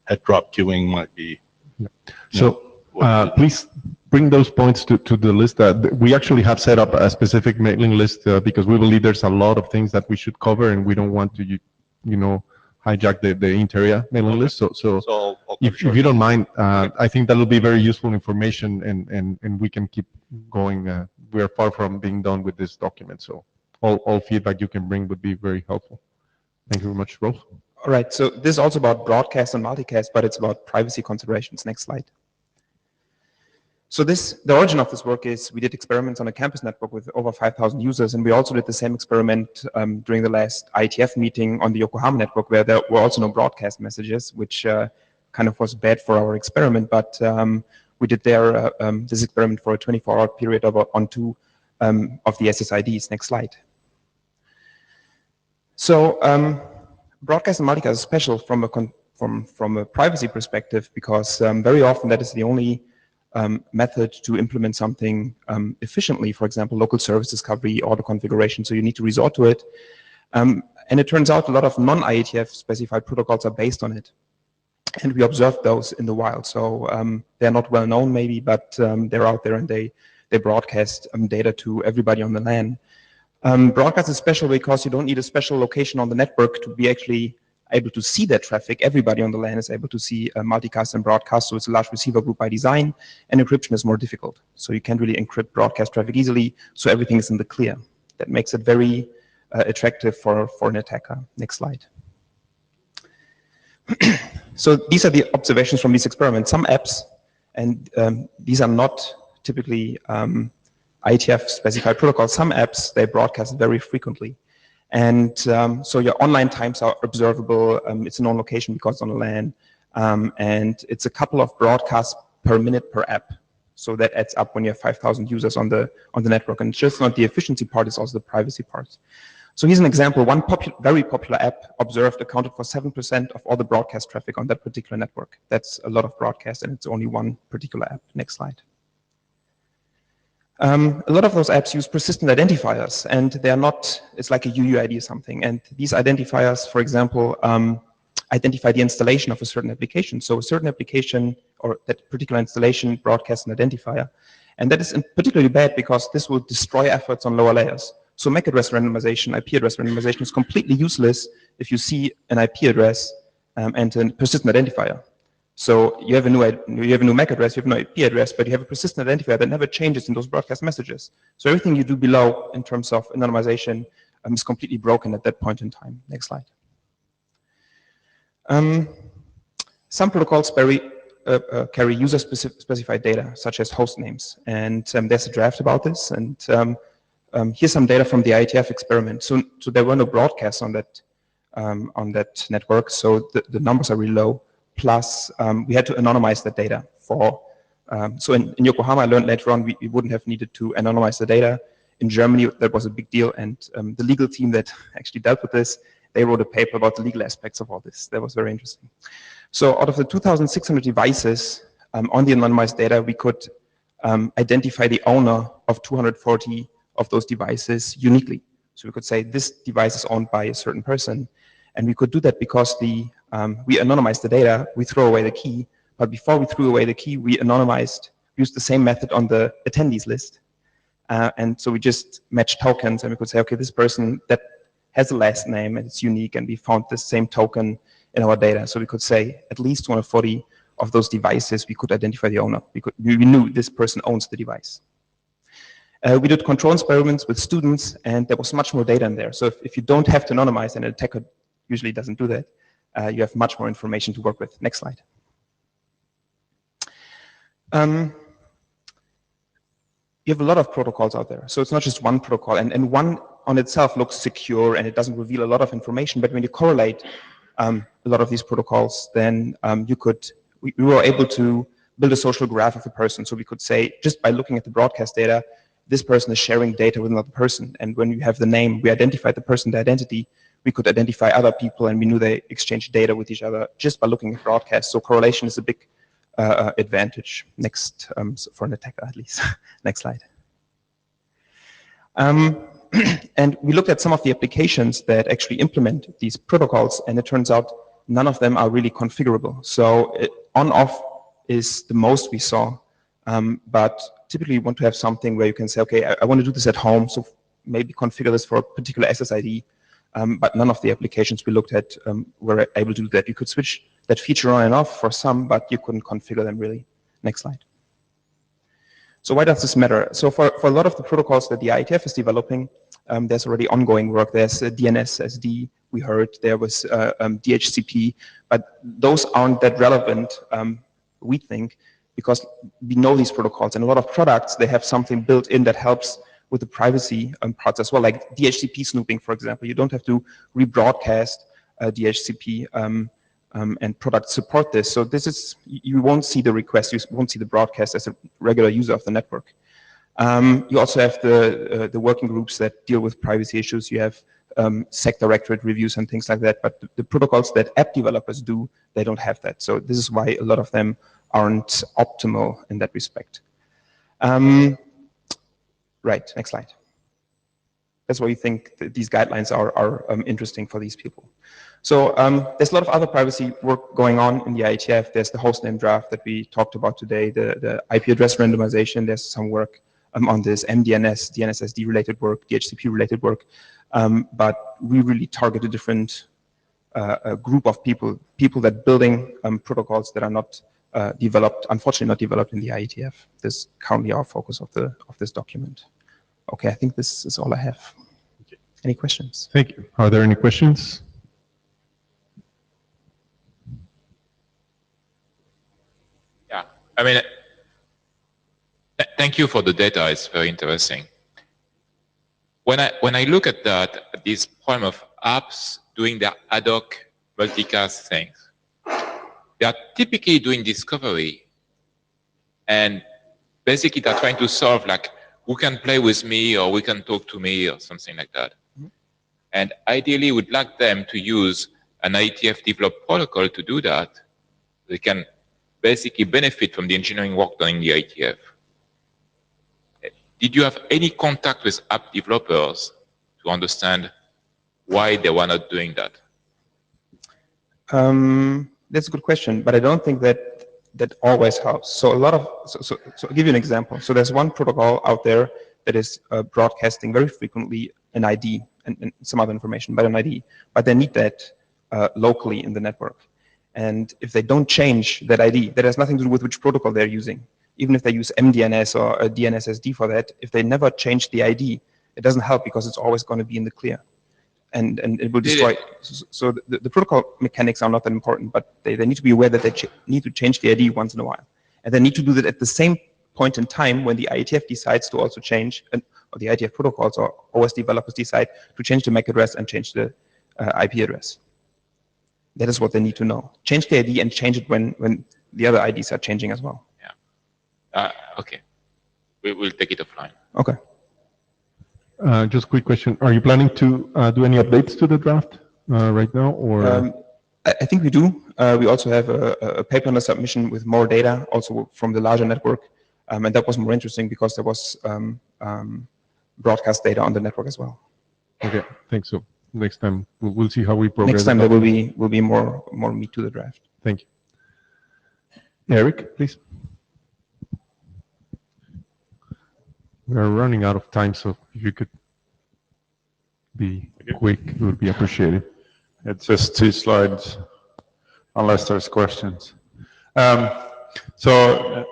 head drop queuing might be. So please bring those points to the list. That we actually have set up a specific mailing list because we believe there's a lot of things that we should cover, and we don't want to, you know, hijack the INTAREA mailing list. So if you don't mind, I think that'll be very useful information, and we can keep going. We are far from being done with this document, so all feedback you can bring would be very helpful. Thank you very much, Rolf. All right, so this is also about broadcast and multicast, but it's about privacy considerations. Next slide. So the origin of this work is we did experiments on a campus network with over 5,000 users, and we also did the same experiment during the last IETF meeting on the Yokohama network, where there were also no broadcast messages, which kind of was bad for our experiment, but we did there this experiment for a 24-hour period on two of the SSIDs. Next slide. So broadcast and multicast is special from a privacy perspective, because very often that is the only method to implement something efficiently. For example, local service discovery, auto configuration. So you need to resort to it. And it turns out a lot of non-IETF specified protocols are based on it. And we observed those in the wild. So they're not well known maybe, but they're out there, and they broadcast data to everybody on the LAN. Broadcast is special because you don't need a special location on the network to be actually able to see that traffic. Everybody on the LAN is able to see multicast and broadcast, so it's a large receiver group by design, and encryption is more difficult. So you can't really encrypt broadcast traffic easily, so everything is in the clear. That makes it very attractive for an attacker. Next slide. So these are the observations from these experiments. Some apps, and these are not typically IETF specified protocols, some apps, they broadcast very frequently. And so your online times are observable. It's a known location because it's on the LAN. And it's a couple of broadcasts per minute per app. So that adds up when you have 5,000 users on the network. And it's just not the efficiency part, it's also the privacy part. So here's an example. One very popular app observed accounted for 7% of all the broadcast traffic on that particular network. That's a lot of broadcast, and it's only one particular app. Next slide. A lot of those apps use persistent identifiers, and they are not, it's like a UUID or something. And these identifiers, for example, identify the installation of a certain application. So a certain application or that particular installation broadcasts an identifier. And that is particularly bad because this will destroy efforts on lower layers. So MAC address randomization, IP address randomization is completely useless if you see an IP address and a persistent identifier. So you have a new MAC address, you have no IP address, but you have a persistent identifier that never changes in those broadcast messages. So everything you do below in terms of anonymization is completely broken at that point in time. Next slide. Some protocols carry user-specified data, such as host names, and there's a draft about this. And here's some data from the IETF experiment. So there were no broadcasts on that network, so the numbers are really low. Plus, we had to anonymize the data for, so in Yokohama, I learned later on we wouldn't have needed to anonymize the data. In Germany, that was a big deal, and the legal team that actually dealt with this, they wrote a paper about the legal aspects of all this. That was very interesting. So out of the 2,600 devices on the anonymized data, we could identify the owner of 240 of those devices uniquely. So we could say this device is owned by a certain person, and we could do that because we anonymized the data, we throw away the key, but before we threw away the key, we anonymized, used the same method on the attendees list. And so we just matched tokens, and we could say, okay, this person that has a last name and it's unique, and we found the same token in our data. So we could say at least 240 of those devices, we could identify the owner. We knew this person owns the device. We did control experiments with students, and there was much more data in there. So if you don't have to anonymize, and an attacker usually doesn't do that, you have much more information to work with. Next slide. You have a lot of protocols out there. So it's not just one protocol. And one on itself looks secure and it doesn't reveal a lot of information, but when you correlate a lot of these protocols, then we were able to build a social graph of a person. So we could say, just by looking at the broadcast data, this person is sharing data with another person. And when we have the name, we identified the person, the identity, we could identify other people, and we knew they exchanged data with each other just by looking at broadcast. So correlation is a big advantage. Next, for an attacker at least. Next slide. And we looked at some of the applications that actually implement these protocols, and it turns out none of them are really configurable. So on-off is the most we saw, but typically you want to have something where you can say, okay, I want to do this at home, so maybe configure this for a particular SSID, but none of the applications we looked at were able to do that. You could switch that feature on and off for some, but you couldn't configure them really. Next slide. So why does this matter? So for a lot of the protocols that the IETF is developing, there's already ongoing work. There's DNS-SD, we heard, there was DHCP, but those aren't that relevant, we think, because we know these protocols, and a lot of products, they have something built in that helps with the privacy parts as well, like DHCP snooping, for example. You don't have to rebroadcast DHCP, and products support this. So this is, you won't see the request, you won't see the broadcast as a regular user of the network. You also have the working groups that deal with privacy issues. You have SEC directorate reviews and things like that, but the protocols that app developers do, they don't have that. So this is why a lot of them aren't optimal in that respect. Right, next slide. That's why we think that these guidelines are interesting for these people. So there's a lot of other privacy work going on in the IETF. There's the hostname draft that we talked about today, the IP address randomization. There's some work on this MDNS, DNS-SD related work, DHCP related work. But we really target a different group of people that building protocols that are not developed, unfortunately not developed in the IETF. This is currently our focus of this document. Okay, I think this is all I have. Okay. Any questions? Thank you. Are there any questions? Yeah, I mean, thank you for the data. It's very interesting. When I look at that, this problem of apps doing their ad hoc multicast things, they are typically doing discovery, and basically they're trying to solve like, who can play with me, or who can talk to me, or something like that. Mm-hmm. And ideally, we'd like them to use an IETF developed protocol to do that. They can basically benefit from the engineering work done in the IETF. Did you have any contact with app developers to understand why they were not doing that? That's a good question, but I don't think that always helps. So a lot of, so I'll give you an example. So there's one protocol out there that is broadcasting very frequently an ID and some other information, but an ID, but they need that locally in the network. And if they don't change that ID, that has nothing to do with which protocol they're using. Even if they use MDNS or a DNS-SD for that, if they never change the ID, it doesn't help because it's always going to be in the clear. And it will destroy. So the protocol mechanics are not that important, but they need to be aware that they need to change the ID once in a while. And they need to do that at the same point in time when the IETF decides to also change, or the IETF protocols or OS developers decide to change the MAC address and change the IP address. That is what they need to know. Change the ID and change it when the other IDs are changing as well. Yeah. Okay. We'll take it offline. Okay. Just a quick question. Are you planning to do any updates to the draft right now, or? I think we do. We also have a paper under submission with more data, also from the larger network. And that was more interesting because there was broadcast data on the network as well. Okay, thanks. So next time we'll see how we progress. Next time there will be more meat to the draft. Thank you. Eric, please. We are running out of time, so if you could be quick, it would be appreciated. It's just 2 slides, unless there's questions. So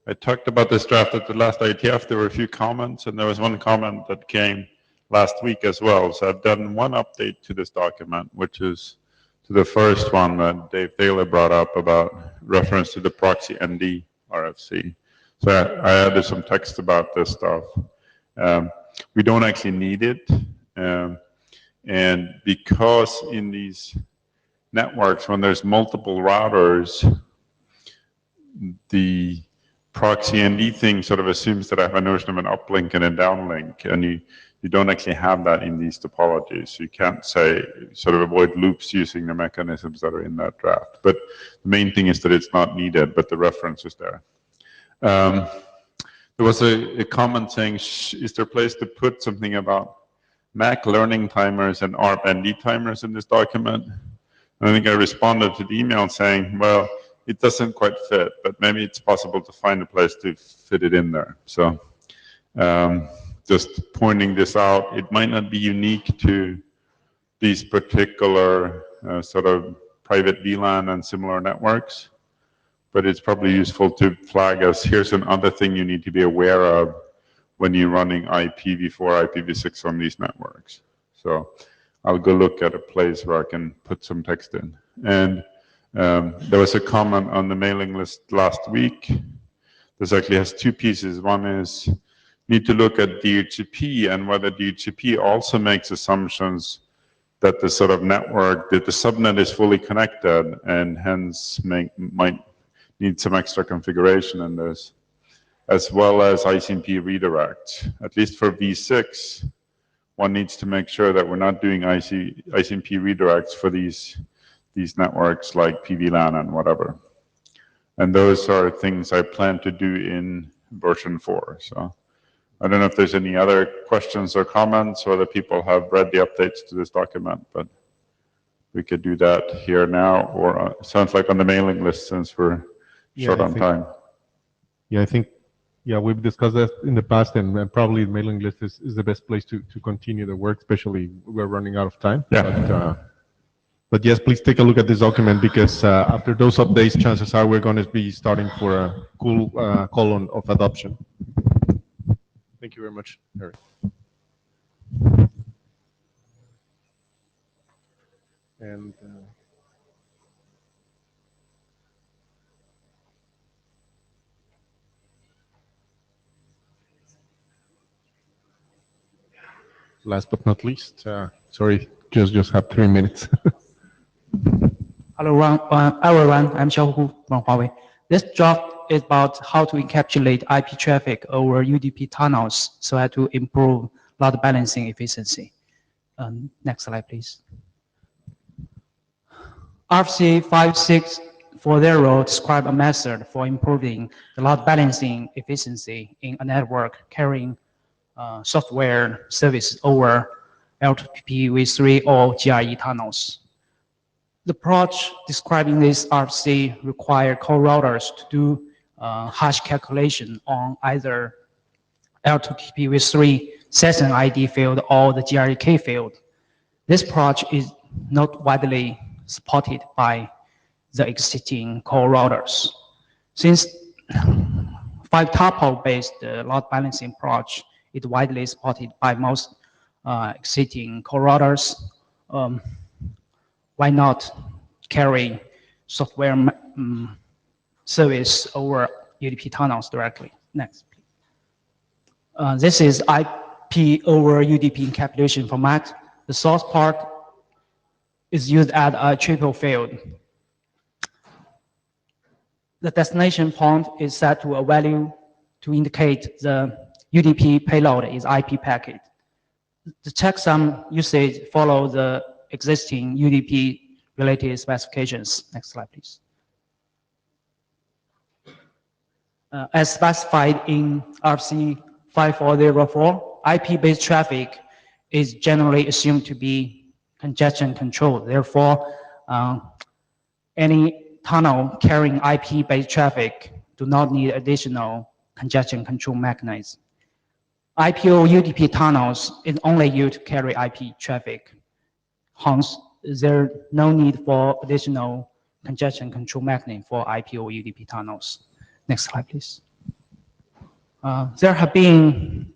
I talked about this draft at the last IETF. There were a few comments, and there was one comment that came last week as well. So I've done one update to this document, which is to the first one that Dave Taylor brought up about reference to the proxy ND RFC. So I added some text about this stuff. We don't actually need it. And because in these networks, when there's multiple routers, the proxy ND thing sort of assumes that I have a notion of an uplink and a downlink, and you don't actually have that in these topologies. You can't say, sort of avoid loops using the mechanisms that are in that draft. But the main thing is that it's not needed, but the reference is there. There was a comment saying, is there a place to put something about MAC learning timers and ARP ND timers in this document? And I think I responded to the email saying, well, it doesn't quite fit, but maybe it's possible to find a place to fit it in there. So just pointing this out, it might not be unique to these particular sort of private VLAN and similar networks, but it's probably useful to flag as here's another thing you need to be aware of when you're running IPv4, IPv6 on these networks. So I'll go look at a place where I can put some text in. And there was a comment on the mailing list last week. This actually has two pieces. One is need to look at DHCP and whether DHCP also makes assumptions that the sort of network, that the subnet is fully connected and hence might need some extra configuration in this, as well as ICMP redirect. At least for V6, one needs to make sure that we're not doing ICMP redirects for these networks like PVLAN and whatever. And those are things I plan to do in version 4. So I don't know if there's any other questions or comments, or that people have read the updates to this document, but we could do that here now, or sounds like on the mailing list since we're short on time. Yeah, I think, yeah, we've discussed that in the past, and probably the mailing list is the best place to continue the work, especially we're running out of time. Yeah. But yes, please take a look at this document, because after those updates, chances are we're going to be starting for a cool column of adoption. Thank you very much, Eric. And last but not least, sorry, just have 3 minutes. Hello, everyone. I'm Xiaohu from Huawei. This draft is about how to encapsulate IP traffic over UDP tunnels so as to improve load balancing efficiency. Next slide, please. RFC 5640 describes a method for improving the load balancing efficiency in a network carrying software services over L2PP V3 or GRE tunnels. The approach describing this RFC requires core routers to do hash calculation on either L2PP V3 session ID field or the GREK field. This approach is not widely supported by the existing core routers. Since 5-tuple-based load balancing approach is widely supported by most existing core routers, why not carry software service over UDP tunnels directly? Next. This is IP over UDP encapsulation format. The source part is used at a triple field. The destination point is set to a value to indicate the UDP payload is IP packet. The checksum usage follows the existing UDP related specifications. Next slide, please. As specified in RFC 5404, IP-based traffic is generally assumed to be congestion controlled. Therefore, any tunnel carrying IP-based traffic do not need additional congestion control mechanism. IPO UDP tunnels is only used to carry IP traffic. Hence, there is no need for additional congestion control mechanism for IPO UDP tunnels. Next slide, please. There have been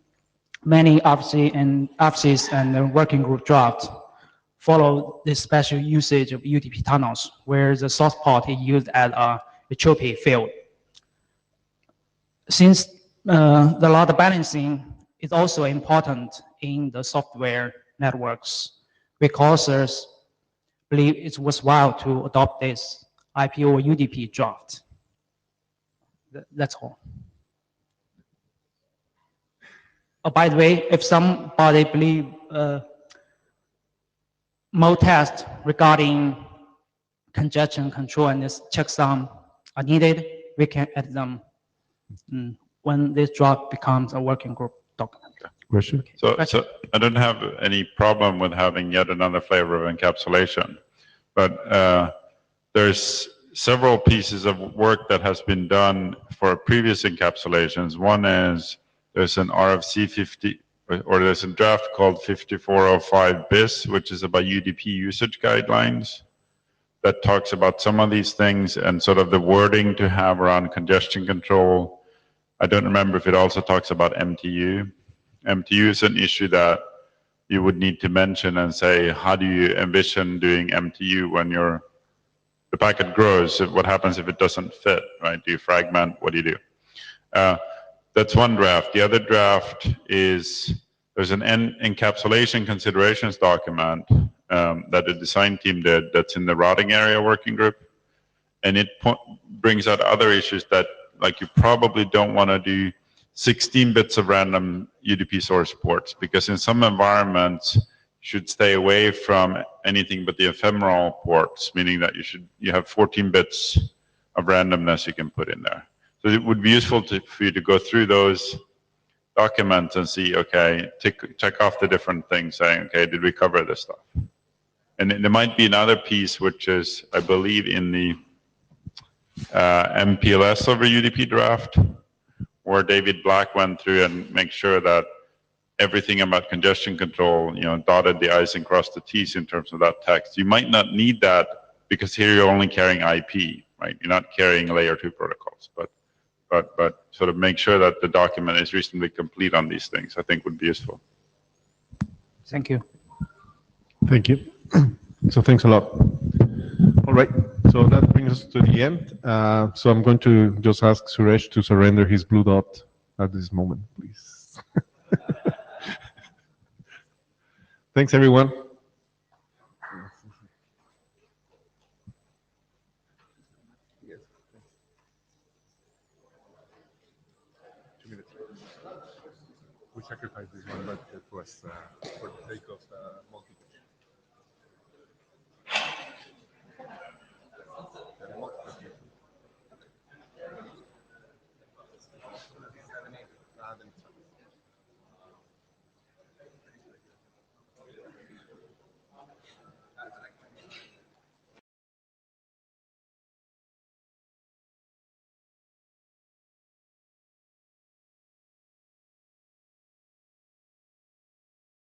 many RFCs and working group drafts follow this special usage of UDP tunnels, where the source port is used as a HOP field. Since the load balancing is also important in the software networks. Because believe it's worthwhile to adopt this IPO UDP draft. That's all. Oh, by the way, if somebody believe more tests regarding congestion control and this checksum are needed, we can add them when this draft becomes a working group document. Question? So I don't have any problem with having yet another flavor of encapsulation, but there's several pieces of work that has been done for previous encapsulations. One is there's an RFC 50, or there's a draft called 5405 BIS, which is about UDP usage guidelines that talks about some of these things and sort of the wording to have around congestion control. I don't remember if it also talks about MTU. MTU is an issue that you would need to mention and say, how do you envision doing MTU when the packet grows? What happens if it doesn't fit, right? Do you fragment? What do you do? That's one draft. The other draft is, there's an encapsulation considerations document that the design team did that's in the routing area working group. And it brings out other issues that, like, you probably don't want to do 16 bits of random UDP source ports, because in some environments you should stay away from anything but the ephemeral ports, meaning that you have 14 bits of randomness you can put in there. So it would be useful for you to go through those documents and see, okay, check off the different things, saying, okay, did we cover this stuff? And there might be another piece, which is, I believe, in the MPLS over UDP draft, where David Black went through and make sure that everything about congestion control, dotted the I's and crossed the T's in terms of that text. You might not need that because here you're only carrying IP, right? You're not carrying layer 2 protocols, but sort of make sure that the document is reasonably complete on these things, I think would be useful. Thank you. Thank you. So thanks a lot. All right. So that brings us to the end. So I'm going to just ask Suresh to surrender his blue dot at this moment, please. Thanks, everyone. We sacrificed this one, but it was for the sake of multi.